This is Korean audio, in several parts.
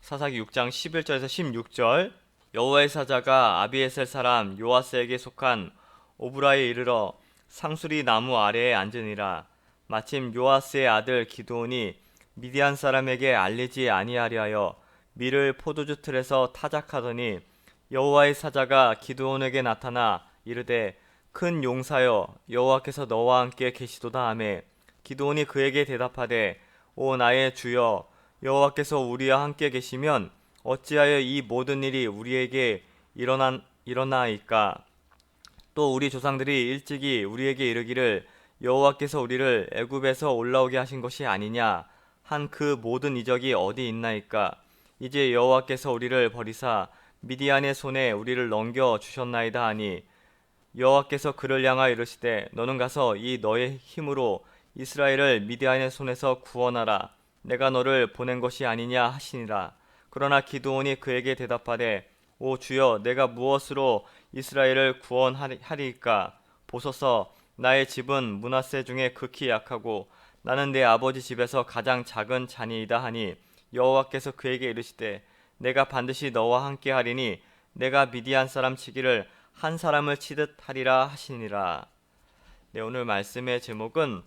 사사기 6장 11절에서 16절. 여호와의 사자가 아비에셀 사람 요아스에게 속한 오브라에 이르러 상수리 나무 아래에 앉으니라. 마침 요아스의 아들 기드온이 미디안 사람에게 알리지 아니하려 하여 밀을 포도주 틀에서 타작하더니 여호와의 사자가 기드온에게 나타나 이르되 큰 용사여 여호와께서 너와 함께 계시도다 하매 기드온이 그에게 대답하되 오 나의 주여 여호와께서 우리와 함께 계시면 어찌하여 이 모든 일이 우리에게 일어나이까. 또 우리 조상들이 일찍이 우리에게 이르기를 여호와께서 우리를 애굽에서 올라오게 하신 것이 아니냐 한 그 모든 이적이 어디 있나이까. 이제 여호와께서 우리를 버리사 미디안의 손에 우리를 넘겨 주셨나이다 하니 여호와께서 그를 향하여 이르시되 너는 가서 이 너의 힘으로 이스라엘을 미디안의 손에서 구원하라. 내가 너를 보낸 것이 아니냐 하시니라. 그러나 기드온이 그에게 대답하되 오 주여 내가 무엇으로 이스라엘을 구원하리이까. 보소서 나의 집은 므낫세 중에 극히 약하고 나는 내 아버지 집에서 가장 작은 자니이다 하니 여호와께서 그에게 이르시되 내가 반드시 너와 함께 하리니 내가 미디안 사람 치기를 한 사람을 치듯 하리라 하시니라. 네, 오늘 말씀의 제목은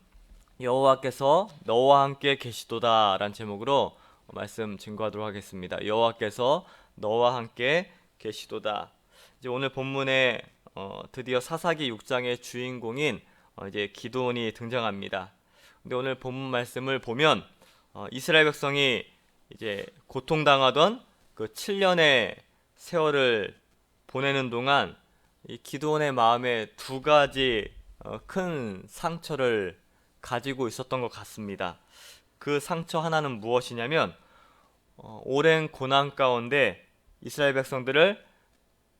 여호와께서 너와 함께 계시도다 라는 제목으로 말씀 증거하도록 하겠습니다. 여호와께서 너와 함께 계시도다. 이제 오늘 본문에 드디어 사사기 6장의 주인공인 이제 기드온이 등장합니다. 근데 오늘 본문 말씀을 보면 이스라엘 백성이 이제 고통당하던 그 7년의 세월을 보내는 동안 이 기드온의 마음에 두 가지 큰 상처를 가지고 있었던 것 같습니다. 그 상처 하나는 무엇이냐면 오랜 고난 가운데 이스라엘 백성들을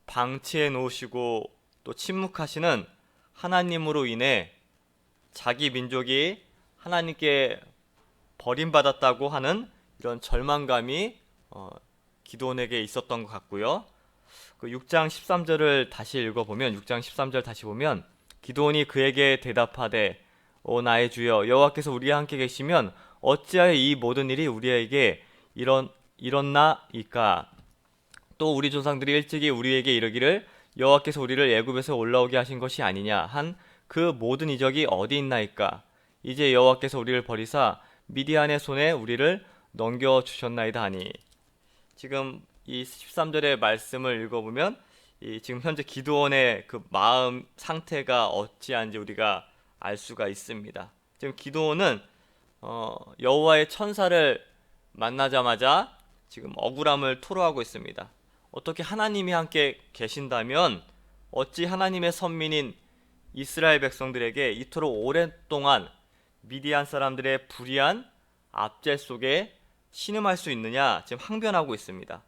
방치해 놓으시고 또 침묵하시는 하나님으로 인해 자기 민족이 하나님께 버림받았다고 하는 이런 절망감이 기드온에게 있었던 것 같고요. 그 6장 13절을 다시 읽어보면 6장 13절 다시 보면 기드온이 그에게 대답하되 오 나의 주여 여호와께서 우리와 함께 계시면 어찌하여 이 모든 일이 우리에게 일어나이까. 또 우리 조상들이 일찍이 우리에게 이르기를 여호와께서 우리를 애굽에서 올라오게 하신 것이 아니냐 한 그 모든 이적이 어디 있나이까. 이제 여호와께서 우리를 버리사 미디안의 손에 우리를 넘겨 주셨나이다 하니. 지금 이 13절의 말씀을 읽어보면 지금 현재 기드온의 그 마음 상태가 어찌한지 우리가 알 수가 있습니다. 지금 기드온은 여호와의 천사를 만나자마자 지금 억울함을 토로하고 있습니다. 어떻게 하나님이 함께 계신다면 어찌 하나님의 선민인 이스라엘 백성들에게 이토록 오랫동안 미디안 사람들의 불의한 압제 속에 신음할 수 있느냐 지금 항변하고 있습니다.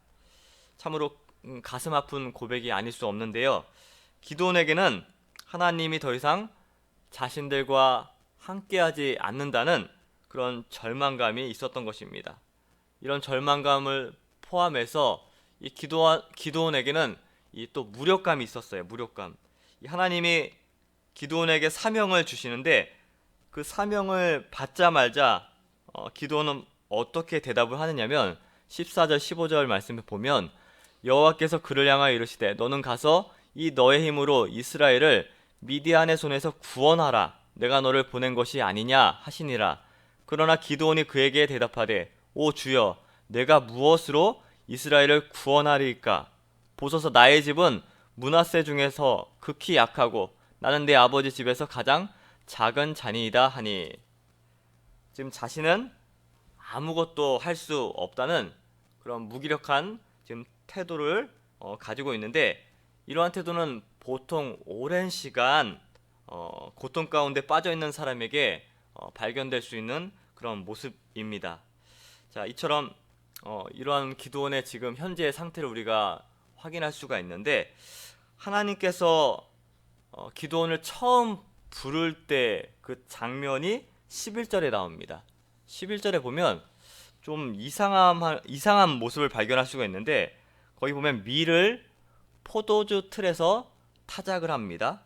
참으로 가슴 아픈 고백이 아닐 수 없는데요. 기드온에게는 하나님이 더 이상 자신들과 함께하지 않는다는 그런 절망감이 있었던 것입니다. 이런 절망감을 포함해서 이 기드온에게는 이 또 무력감이 있었어요. 무력감. 이 하나님이 기드온에게 사명을 주시는데 그 사명을 받자마자 기드온은 어떻게 대답을 하느냐면 14절 15절 말씀을 보면 여호와께서 그를 향하여 이르시되 너는 가서 이 너의 힘으로 이스라엘을 미디안의 손에서 구원하라. 내가 너를 보낸 것이 아니냐 하시니라. 그러나 기드온이 그에게 대답하되 오 주여 내가 무엇으로 이스라엘을 구원하리이까. 보소서 나의 집은 므낫세 중에서 극히 약하고 나는 내 아버지 집에서 가장 작은 자니이다 하니. 지금 자신은 아무것도 할 수 없다는 그런 무기력한 지금 태도를 가지고 있는데 이러한 태도는 보통 오랜 시간 고통 가운데 빠져 있는 사람에게 발견될 수 있는 그런 모습입니다. 자, 이처럼 이러한 기드온의 지금 현재의 상태를 우리가 확인할 수가 있는데 하나님께서 기드온을 처음 부를 때 그 장면이 11절에 나옵니다. 11절에 보면 좀 이상한 모습을 발견할 수가 있는데 거기 보면 밀을 포도주 틀에서 타작을 합니다.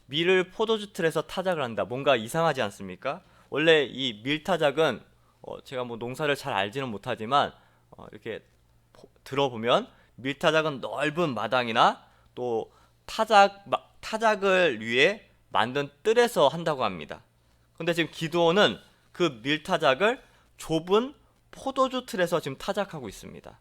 밀을 포도주 틀에서 타작을 한다. 뭔가 이상하지 않습니까? 원래 이 밀타작은 제가 뭐 농사를 잘 알지는 못하지만 이렇게 들어보면 밀타작은 넓은 마당이나 또 타작을 위해 만든 뜰에서 한다고 합니다. 근데 지금 기드온은 그 밀타작을 좁은 포도주 틀에서 지금 타작하고 있습니다.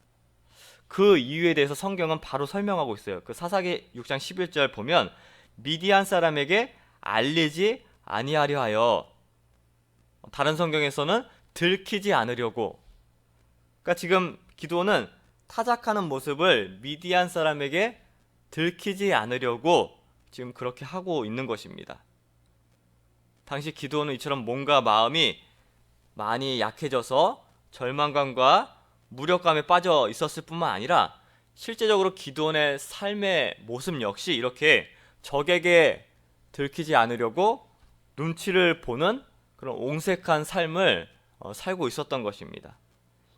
그 이유에 대해서 성경은 바로 설명하고 있어요. 그 사사기 6장 11절 보면 미디안 사람에게 알리지 아니하려 하여, 다른 성경에서는 들키지 않으려고. 그러니까 지금 기드온은 타작하는 모습을 미디안 사람에게 들키지 않으려고 지금 그렇게 하고 있는 것입니다. 당시 기드온은 이처럼 몸과 마음이 많이 약해져서 절망감과 무력감에 빠져 있었을 뿐만 아니라 실제적으로 기드온의 삶의 모습 역시 이렇게 적에게 들키지 않으려고 눈치를 보는 그런 옹색한 삶을 살고 있었던 것입니다.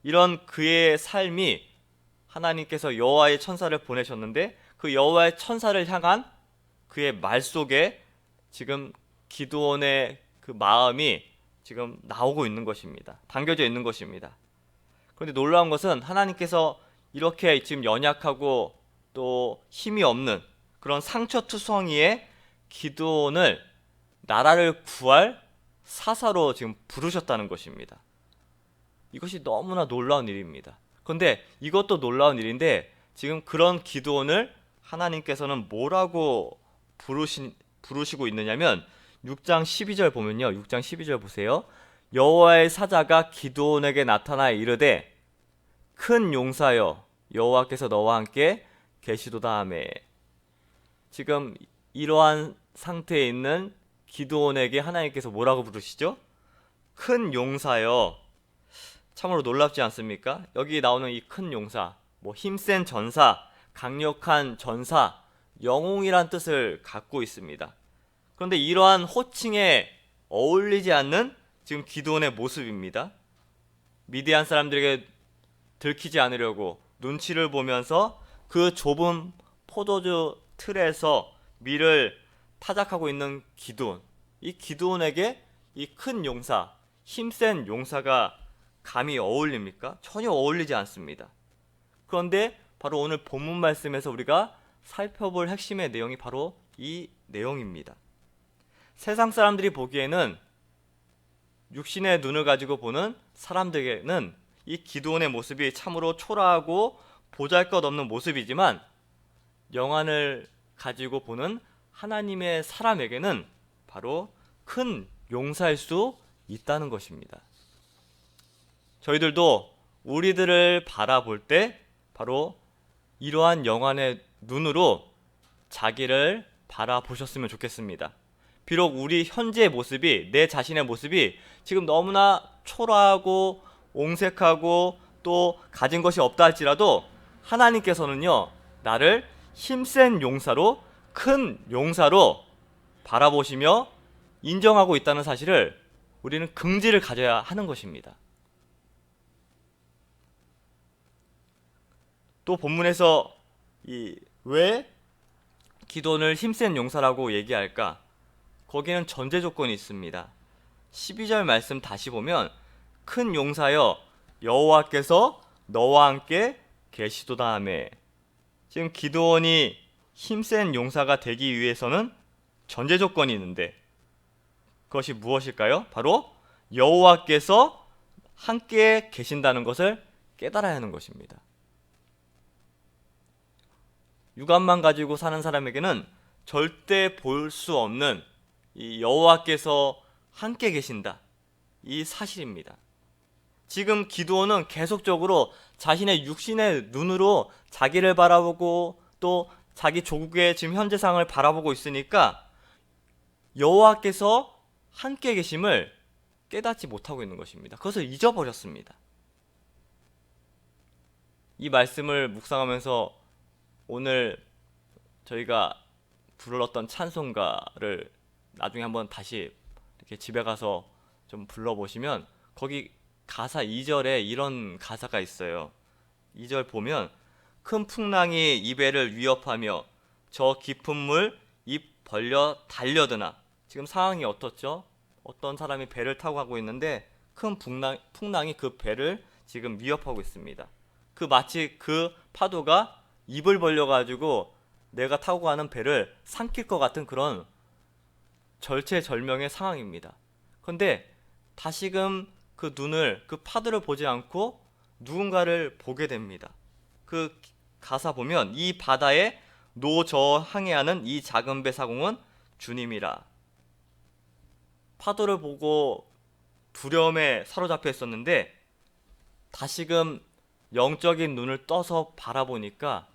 이런 그의 삶이 하나님께서 여호와의 천사를 보내셨는데 그 여호와의 천사를 향한 그의 말 속에 지금 기드온의 그 마음이 지금 나오고 있는 것입니다. 담겨져 있는 것입니다. 그런데 놀라운 것은 하나님께서 이렇게 지금 연약하고 또 힘이 없는 그런 상처투성이의 기드온을 나라를 구할 사사로 지금 부르셨다는 것입니다. 이것이 너무나 놀라운 일입니다. 그런데 이것도 놀라운 일인데 지금 그런 기드온을 하나님께서는 뭐라고 부르시고 있느냐면 6장 12절 보면요. 6장 12절 보세요. 여호와의 사자가 기드온에게 나타나 이르되 큰 용사여 여호와께서 너와 함께 계시도다 하며, 지금 이러한 상태에 있는 기드온에게 하나님께서 뭐라고 부르시죠? 큰 용사여. 참으로 놀랍지 않습니까? 여기 나오는 이 큰 용사, 힘센 전사, 강력한 전사, 영웅이란 뜻을 갖고 있습니다. 그런데 이러한 호칭에 어울리지 않는 지금 기드온의 모습입니다. 미디안 사람들에게 들키지 않으려고 눈치를 보면서 그 좁은 포도주 틀에서 밀을 타작하고 있는 기드온. 이 기드온에게 이 큰 용사, 힘센 용사가 감히 어울립니까? 전혀 어울리지 않습니다. 그런데 바로 오늘 본문 말씀에서 우리가 살펴볼 핵심의 내용이 바로 이 내용입니다. 세상 사람들이 보기에는, 육신의 눈을 가지고 보는 사람들에게는 이 기드온의 모습이 참으로 초라하고 보잘것없는 모습이지만 영안을 가지고 보는 하나님의 사람에게는 바로 큰 용사일 수 있다는 것입니다. 저희들도 우리들을 바라볼 때 바로 이러한 영안의 눈으로 자기를 바라보셨으면 좋겠습니다. 비록 우리 현재의 모습이, 내 자신의 모습이 지금 너무나 초라하고 옹색하고 또 가진 것이 없다 할지라도 하나님께서는요, 나를 힘센 용사로, 큰 용사로 바라보시며 인정하고 있다는 사실을 우리는 긍지를 가져야 하는 것입니다. 또 본문에서 왜 기드온을 힘센 용사라고 얘기할까? 거기에는 전제 조건이 있습니다. 12절 말씀 다시 보면 큰 용사여 여호와께서 너와 함께 계시도다 하매, 지금 기드온이 힘센 용사가 되기 위해서는 전제 조건이 있는데 그것이 무엇일까요? 바로 여호와께서 함께 계신다는 것을 깨달아야 하는 것입니다. 육안만 가지고 사는 사람에게는 절대 볼 수 없는 이 여호와께서 함께 계신다, 이 사실입니다. 지금 기드온은 계속적으로 자신의 육신의 눈으로 자기를 바라보고 또 자기 조국의 지금 현재 상황을 바라보고 있으니까 여호와께서 함께 계심을 깨닫지 못하고 있는 것입니다. 그것을 잊어버렸습니다. 이 말씀을 묵상하면서 오늘 저희가 불렀던 찬송가를 나중에 한번 다시 이렇게 집에 가서 좀 불러보시면 거기 가사 2절에 이런 가사가 있어요. 2절 보면 큰 풍랑이 이 배를 위협하며 저 깊은 물 입 벌려 달려드나. 지금 상황이 어떻죠? 어떤 사람이 배를 타고 가고 있는데 큰 풍랑이 그 배를 지금 위협하고 있습니다. 마치 그 파도가 입을 벌려가지고 내가 타고 가는 배를 삼킬 것 같은 그런 절체절명의 상황입니다. 그런데 다시금 그 눈을, 그 파도를 보지 않고 누군가를 보게 됩니다. 그 가사 보면 이 바다에 노저항해하는 이 작은 배 사공은 주님이라. 파도를 보고 두려움에 사로잡혀 있었는데 다시금 영적인 눈을 떠서 바라보니까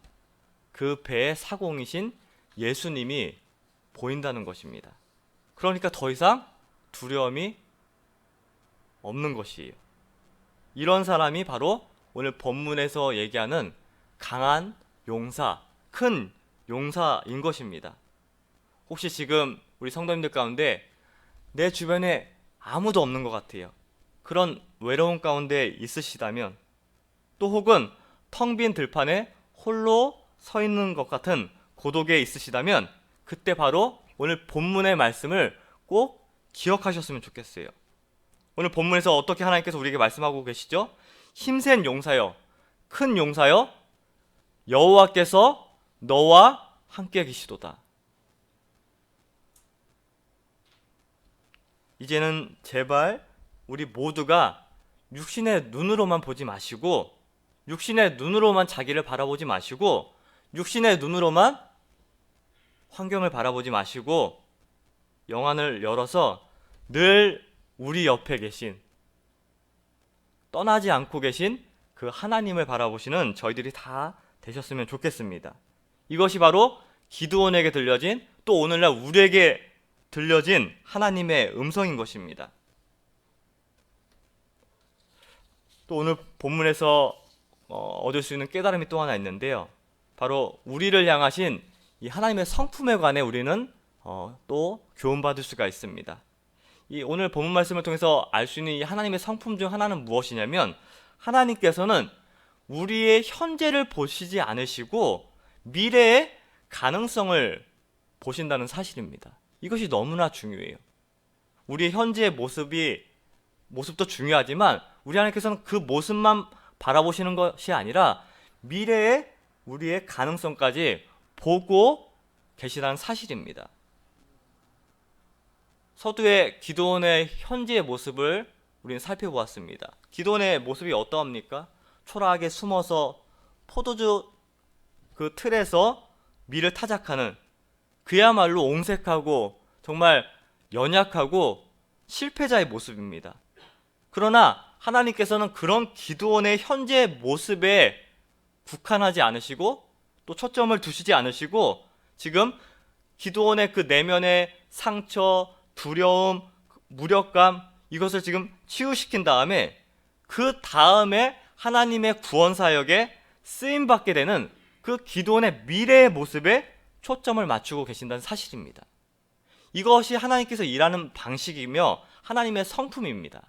그 배의 사공이신 예수님이 보인다는 것입니다. 그러니까 더 이상 두려움이 없는 것이에요. 이런 사람이 바로 오늘 본문에서 얘기하는 강한 용사, 큰 용사인 것입니다. 혹시 지금 우리 성도님들 가운데 내 주변에 아무도 없는 것 같아요. 그런 외로운 가운데 있으시다면, 또 혹은 텅 빈 들판에 홀로 서 있는 것 같은 고독에 있으시다면, 그때 바로 오늘 본문의 말씀을 꼭 기억하셨으면 좋겠어요. 오늘 본문에서 어떻게 하나님께서 우리에게 말씀하고 계시죠? 힘센 용사여, 큰 용사여, 여호와께서 너와 함께 계시도다. 이제는 제발 우리 모두가 육신의 눈으로만 보지 마시고, 육신의 눈으로만 자기를 바라보지 마시고, 육신의 눈으로만 환경을 바라보지 마시고, 영안을 열어서 늘 우리 옆에 계신, 떠나지 않고 계신 그 하나님을 바라보시는 저희들이 다 되셨으면 좋겠습니다. 이것이 바로 기드온에게 들려진, 또 오늘날 우리에게 들려진 하나님의 음성인 것입니다. 또 오늘 본문에서 얻을 수 있는 깨달음이 또 하나 있는데요. 바로 우리를 향하신 이 하나님의 성품에 관해 우리는 또 교훈받을 수가 있습니다. 이 오늘 본문 말씀을 통해서 알 수 있는 이 하나님의 성품 중 하나는 무엇이냐면, 하나님께서는 우리의 현재를 보시지 않으시고 미래의 가능성을 보신다는 사실입니다. 이것이 너무나 중요해요. 우리의 현재의 모습도 중요하지만 우리 하나님께서는 그 모습만 바라보시는 것이 아니라 미래의 우리의 가능성까지 보고 계시다는 사실입니다. 서두에 기드온의 현재의 모습을 우리는 살펴보았습니다. 기드온의 모습이 어떠합니까? 초라하게 숨어서 포도주 그 틀에서 밀을 타작하는, 그야말로 옹색하고 정말 연약하고 실패자의 모습입니다. 그러나 하나님께서는 그런 기드온의 현재 모습에 국한하지 않으시고 또 초점을 두시지 않으시고, 지금 기드온의 그 내면의 상처, 두려움, 무력감, 이것을 지금 치유시킨 다음에 그 다음에 하나님의 구원 사역에 쓰임받게 되는 그 기드온의 미래의 모습에 초점을 맞추고 계신다는 사실입니다. 이것이 하나님께서 일하는 방식이며 하나님의 성품입니다.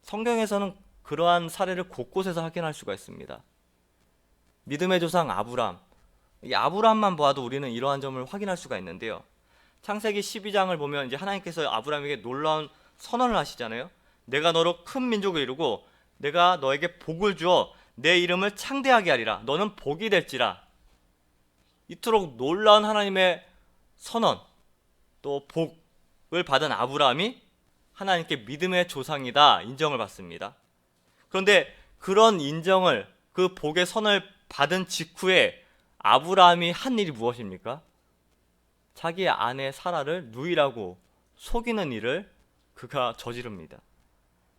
성경에서는 그러한 사례를 곳곳에서 확인할 수가 있습니다. 믿음의 조상 아브람, 이 아브람만 봐도 우리는 이러한 점을 확인할 수가 있는데요. 창세기 12장을 보면 이제 하나님께서 아브람에게 놀라운 선언을 하시잖아요. 내가 너로 큰 민족을 이루고 내가 너에게 복을 주어 내 이름을 창대하게 하리라. 너는 복이 될지라. 이토록 놀라운 하나님의 선언, 또 복을 받은 아브라함이 하나님께 믿음의 조상이다 인정을 받습니다. 그런데 그런 인정을, 그 복의 선을 받은 직후에 아브라함이 한 일이 무엇입니까? 자기 아내 사라를 누이라고 속이는 일을 그가 저지릅니다.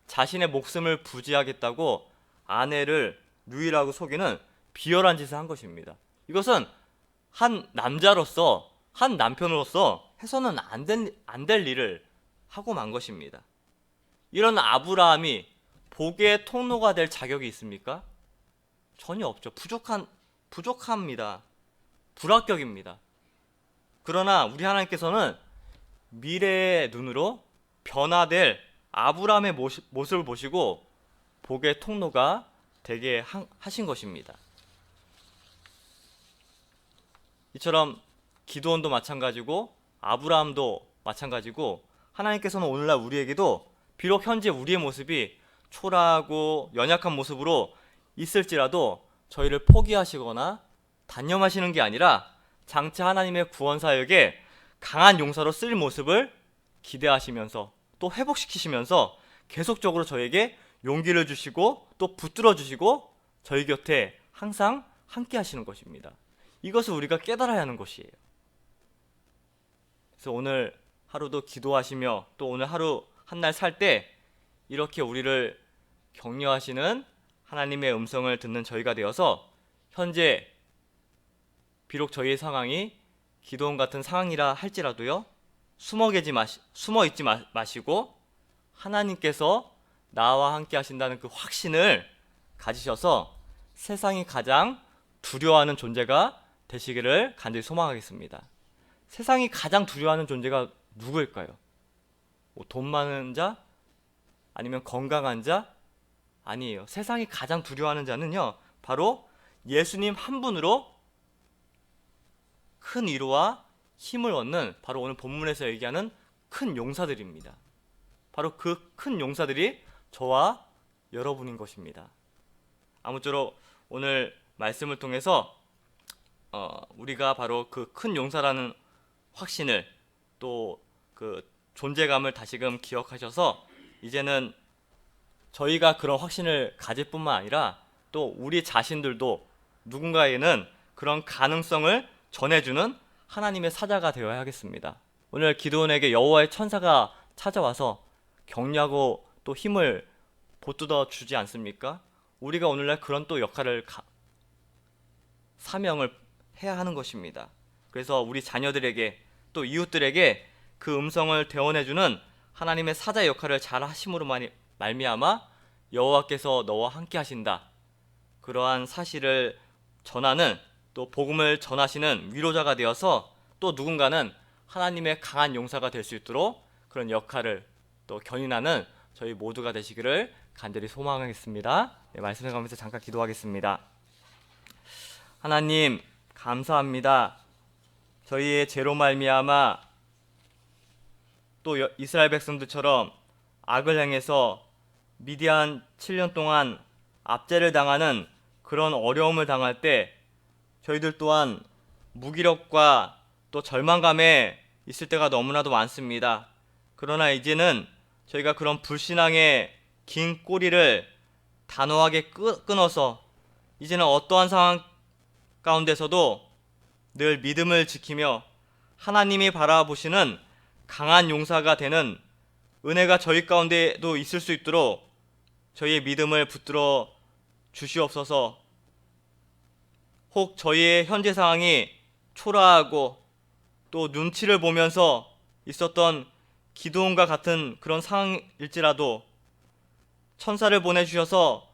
자신의 목숨을 부지하겠다고 아내를 누이라고 속이는 비열한 짓을 한 것입니다. 이것은 한 남자로서, 한 남편으로서 해서는 안 될 일을 하고 만 것입니다. 이런 아브라함이 복의 통로가 될 자격이 있습니까? 전혀 없죠. 부족합니다. 불합격입니다. 그러나 우리 하나님께서는 미래의 눈으로 변화될 아브라함의 모습을 보시고 복의 통로가 되게 하신 것입니다. 이처럼 기드온도 마찬가지고 아브라함도 마찬가지고, 하나님께서는 오늘날 우리에게도 비록 현재 우리의 모습이 초라하고 연약한 모습으로 있을지라도 저희를 포기하시거나 단념하시는 게 아니라 장차 하나님의 구원 사역에 강한 용사로 쓸 모습을 기대하시면서 또 회복시키시면서 계속적으로 저에게 용기를 주시고 또 붙들어 주시고 저희 곁에 항상 함께 하시는 것입니다. 이것을 우리가 깨달아야 하는 것이에요. 그래서 오늘 하루도 기도하시며 또 오늘 하루 한 날 살 때 이렇게 우리를 격려하시는 하나님의 음성을 듣는 저희가 되어서 현재 비록 저희의 상황이 기도원 같은 상황이라 할지라도요, 숨어 있지 마시고 하나님께서 나와 함께 하신다는 그 확신을 가지셔서 세상이 가장 두려워하는 존재가 되시기를 간절히 소망하겠습니다. 세상이 가장 두려워하는 존재가 누구일까요? 돈 많은 자? 아니면 건강한 자? 아니에요. 세상이 가장 두려워하는 자는요, 바로 예수님 한 분으로 큰 위로와 힘을 얻는 바로 오늘 본문에서 얘기하는 큰 용사들입니다. 바로 그 큰 용사들이 저와 여러분인 것입니다. 아무쪼록 오늘 말씀을 통해서 우리가 바로 그 큰 용사라는 확신을 또 그 존재감을 다시금 기억하셔서 이제는 저희가 그런 확신을 가질 뿐만 아니라 또 우리 자신들도 누군가에게는 그런 가능성을 전해주는 하나님의 사자가 되어야 하겠습니다. 오늘 기드온에게 여호와의 천사가 찾아와서 격려하고 또 힘을 보듬어 주지 않습니까? 우리가 오늘날 그런 또 역할을 사명을 해야 하는 것입니다. 그래서 우리 자녀들에게 또 이웃들에게 그 음성을 대원해주는 하나님의 사자 역할을 잘 하심으로 말미암아 여호와께서 너와 함께 하신다, 그러한 사실을 전하는 또 복음을 전하시는 위로자가 되어서 또 누군가는 하나님의 강한 용사가 될 수 있도록 그런 역할을 또 견인하는 저희 모두가 되시기를 간절히 소망하겠습니다. 네, 말씀을 가면서 잠깐 기도하겠습니다. 하나님 감사합니다. 저희의 죄로 말미암아 또 이스라엘 백성들처럼 악을 행해서 미디안 7년 동안 압제를 당하는 그런 어려움을 당할 때 저희들 또한 무기력과 또 절망감에 있을 때가 너무나도 많습니다. 그러나 이제는 저희가 그런 불신앙의 긴 꼬리를 단호하게 끊어서 이제는 어떠한 상황 가운데서도 늘 믿음을 지키며 하나님이 바라보시는 강한 용사가 되는 은혜가 저희 가운데도 있을 수 있도록 저희의 믿음을 붙들어 주시옵소서. 혹 저희의 현재 상황이 초라하고 또 눈치를 보면서 있었던 기드온과 같은 그런 상황일지라도 천사를 보내주셔서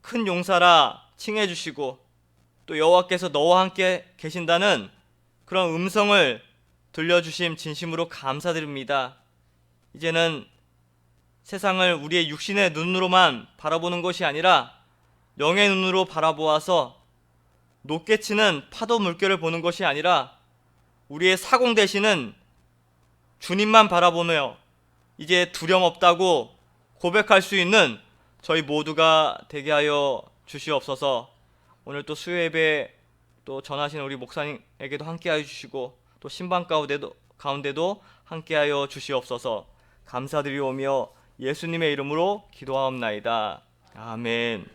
큰 용사라 칭해주시고 또 여호와께서 너와 함께 계신다는 그런 음성을 들려주심 진심으로 감사드립니다. 이제는 세상을 우리의 육신의 눈으로만 바라보는 것이 아니라 영의 눈으로 바라보아서 높게 치는 파도 물결을 보는 것이 아니라 우리의 사공 되시는 주님만 바라보며 이제 두려움 없다고 고백할 수 있는 저희 모두가 되게 하여 주시옵소서. 오늘 또 수요 예배 또 전하시는 우리 목사님에게도 함께하여 주시고 또 신방 가운데도 함께하여 주시옵소서. 감사드리오며 예수님의 이름으로 기도하옵나이다. 아멘.